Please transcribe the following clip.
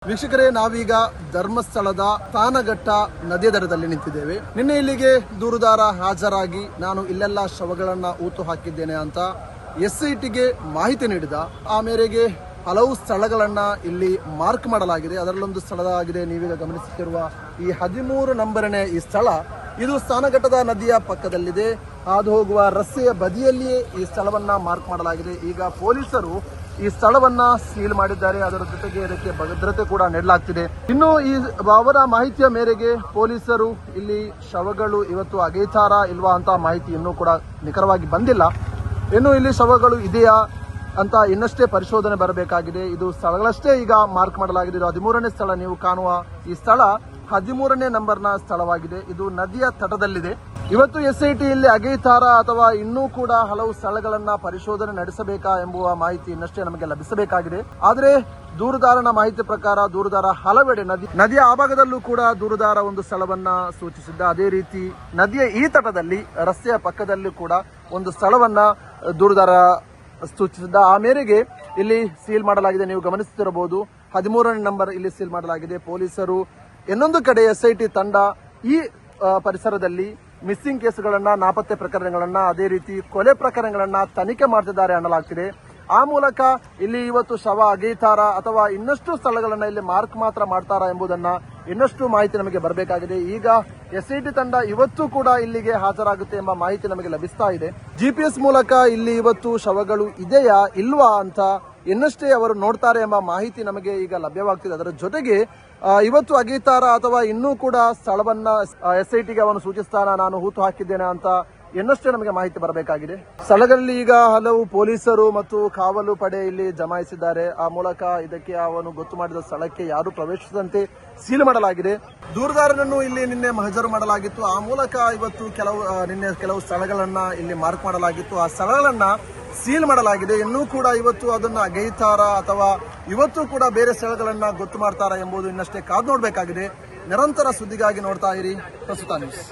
ವೀಕ್ಷಕರೇ, ನಾವೀಗ ಧರ್ಮಸ್ಥಳದ ತಾನಘಟ್ಟ ನದಿಯ ದಡದಲ್ಲಿ ನಿಂತಿದ್ದೇವೆ. ನಿನ್ನೆ ಇಲ್ಲಿಗೆ ದೂರುದಾರ ಹಾಜರಾಗಿ ನಾನು ಇಲ್ಲೆಲ್ಲ ಶವಗಳನ್ನ ಊತು ಹಾಕಿದ್ದೇನೆ ಅಂತ SITಗೆ ಮಾಹಿತಿ ನೀಡಿದ. ಆ ಮೇರೆಗೆ ಹಲವು ಸ್ಥಳಗಳನ್ನ ಇಲ್ಲಿ ಮಾರ್ಕ್ ಮಾಡಲಾಗಿದೆ. ಅದರಲ್ಲೊಂದು ಸ್ಥಳವಾಗಿದೆ ನೀವೀಗ ಗಮನಿಸುತ್ತಿರುವ ಈ 13 ನಂಬರನೇ ಈ ಸ್ಥಳ. ಇದು ಸ್ನಾನಘಟ್ಟದ ನದಿಯ ಪಕ್ಕದಲ್ಲಿದೆ. ಹಾದು ಹೋಗುವ ರಸ್ತೆಯ ಬದಿಯಲ್ಲಿಯೇ ಈ ಸ್ಥಳವನ್ನ ಮಾರ್ಕ್ ಮಾಡಲಾಗಿದೆ. ಈಗ ಪೊಲೀಸರು ಈ ಸ್ಥಳವನ್ನ ಸೀಲ್ ಮಾಡಿದ್ದಾರೆ. ಅದರ ಜೊತೆಗೆ ಇದಕ್ಕೆ ಭದ್ರತೆ ಕೂಡ ನೀಡಲಾಗ್ತಿದೆ. ಇನ್ನು ಅವರ ಮಾಹಿತಿಯ ಮೇರೆಗೆ ಪೊಲೀಸರು ಇಲ್ಲಿ ಶವಗಳು ಇವತ್ತು ಅಗೆಯುತ್ತಾರಾ ಇಲ್ವಾ ಅಂತ ಮಾಹಿತಿ ಇನ್ನೂ ಕೂಡ ನಿಖರವಾಗಿ ಬಂದಿಲ್ಲ. ಇನ್ನು ಇಲ್ಲಿ ಶವಗಳು ಇದೆಯಾ ಅಂತ ಇನ್ನಷ್ಟೇ ಪರಿಶೋಧನೆ ಬರಬೇಕಾಗಿದೆ. ಇದು ಸ್ಥಳಗಳಷ್ಟೇ ಈಗ ಮಾರ್ಕ್ ಮಾಡಲಾಗಿದೆ. ಇದು 13ನೇ ಸ್ಥಳ. ನೀವು ಕಾಣುವ ಈ ಸ್ಥಳ 13ನೇ ನಂಬರ್ನ ಸ್ಥಳವಾಗಿದೆ. ಇದು ನದಿಯ ತಟದಲ್ಲಿದೆ. ಇವತ್ತು SIT ಇಲ್ಲಿ ಅಗೆಯುತ್ತಾರಾ ಅಥವಾ ಇನ್ನೂ ಕೂಡ ಹಲವು ಸ್ಥಳಗಳನ್ನ ಪರಿಶೋಧನೆ ನಡೆಸಬೇಕಾ ಎಂಬುವ ಮಾಹಿತಿ ಇನ್ನಷ್ಟೇ ನಮಗೆ ಲಭಿಸಬೇಕಾಗಿದೆ. ಆದರೆ ದೂರುದಾರನ ಮಾಹಿತಿ ಪ್ರಕಾರ ದೂರುದಾರ ಹಲವೆಡೆ ನದಿಯ ಆ ಭಾಗದಲ್ಲೂ ಕೂಡ ದೂರುದಾರ ಒಂದು ಸ್ಥಳವನ್ನ ಸೂಚಿಸಿದ್ದ. ಅದೇ ರೀತಿ ನದಿಯ ಈ ತಟದಲ್ಲಿ ರಸ್ತೆಯ ಪಕ್ಕದಲ್ಲೂ ಕೂಡ ಒಂದು ಸ್ಥಳವನ್ನ ದೂರುದಾರ ಸೂಚಿಸಿದ್ದ. ಆ ಮೇರೆಗೆ ಇಲ್ಲಿ ಸೀಲ್ ಮಾಡಲಾಗಿದೆ. ನೀವು ಗಮನಿಸುತ್ತಿರಬಹುದು 13ನೇ ನಂಬರ್ ಇಲ್ಲಿ ಸೀಲ್ ಮಾಡಲಾಗಿದೆ. ಪೊಲೀಸರು ಇನ್ನೊಂದು ಕಡೆ SIT ತಂಡ ಈ ಪರಿಸರದಲ್ಲಿ ಮಿಸ್ಸಿಂಗ್ ಕೇಸ್ಗಳನ್ನ, ನಾಪತ್ತೆ ಪ್ರಕರಣಗಳನ್ನ, ಅದೇ ರೀತಿ ಕೊಲೆ ಪ್ರಕರಣಗಳನ್ನ ತನಿಖೆ ಮಾಡ್ತಿದ್ದಾರೆ ಅನ್ನಲಾಗ್ತಿದೆ. ಆ ಮೂಲಕ ಇಲ್ಲಿ ಇವತ್ತು ಶವ ಅಗೆಯುತ್ತಾರಾ ಅಥವಾ ಇನ್ನಷ್ಟು ಸ್ಥಳಗಳನ್ನ ಇಲ್ಲಿ ಮಾರ್ಕ್ ಮಾತ್ರ ಮಾಡ್ತಾರಾ ಎಂಬುದನ್ನ ಇನ್ನಷ್ಟು ಮಾಹಿತಿ ನಮಗೆ ಬರಬೇಕಾಗಿದೆ. ಈಗ SIT ತಂಡ ಇವತ್ತು ಕೂಡ ಇಲ್ಲಿಗೆ ಹಾಜರಾಗುತ್ತೆ ಎಂಬ ಮಾಹಿತಿ ನಮಗೆ ಲಭಿಸ್ತಾ ಇದೆ. GPS ಮೂಲಕ ಇಲ್ಲಿ ಇವತ್ತು ಶವಗಳು ಇದೆಯಾ ಇಲ್ವಾ ಅಂತ ಇನ್ನಷ್ಟೇ ಅವರು ನೋಡ್ತಾರೆ ಎಂಬ ಮಾಹಿತಿ ನಮಗೆ ಈಗ ಲಭ್ಯವಾಗ್ತಿದೆ. ಅದರ ಜೊತೆಗೆ ಇವತ್ತು ಅಗೆಯುತ್ತಾರಾ ಅಥವಾ ಇನ್ನೂ ಕೂಡ ಸ್ಥಳವನ್ನ SITಗೆ ಅವನು ಸೂಚಿಸ್ತಾನ, ನಾನು ಹೂತು ಹಾಕಿದ್ದೇನೆ ಅಂತ ಇನ್ನಷ್ಟೇ ನಮಗೆ ಮಾಹಿತಿ ಬರಬೇಕಾಗಿದೆ. ಸ್ಥಳಗಳಲ್ಲಿ ಈಗ ಹಲವು ಪೊಲೀಸರು ಮತ್ತು ಕಾವಲು ಪಡೆ ಇಲ್ಲಿ ಜಮಾಯಿಸಿದ್ದಾರೆ. ಆ ಮೂಲಕ ಇದಕ್ಕೆ ಅವನು ಗೊತ್ತು ಮಾಡಿದ ಸ್ಥಳಕ್ಕೆ ಯಾರು ಪ್ರವೇಶಿಸದಂತೆ ಸೀಲ್ ಮಾಡಲಾಗಿದೆ. ದೂರುದಾರನನ್ನು ಇಲ್ಲಿ ನಿನ್ನೆ ಮಹಜರು ಮಾಡಲಾಗಿತ್ತು. ಆ ಮೂಲಕ ಇವತ್ತು ನಿನ್ನೆ ಕೆಲವು ಸ್ಥಳಗಳನ್ನ ಇಲ್ಲಿ ಮಾರ್ಕ್ ಮಾಡಲಾಗಿತ್ತು. ಆ ಸ್ಥಳಗಳನ್ನ ಸೀಲ್ ಮಾಡಲಾಗಿದೆ. ಇನ್ನೂ ಕೂಡ ಇವತ್ತು ಅದನ್ನ ಅಗೆಯುತ್ತಾರಾ ಅಥವಾ ಇವತ್ತು ಕೂಡ ಬೇರೆ ಸ್ಥಳಗಳನ್ನ ಗೊತ್ತು ಮಾಡ್ತಾರಾ ಎಂಬುದು ಇನ್ನಷ್ಟೇ ಕಾದು ನೋಡಬೇಕಾಗಿದೆ. ನಿರಂತರ ಸುದ್ದಿಗಾಗಿ ನೋಡ್ತಾ ಇರಿ ಪ್ರಸ್ತುತ ನ್ಯೂಸ್.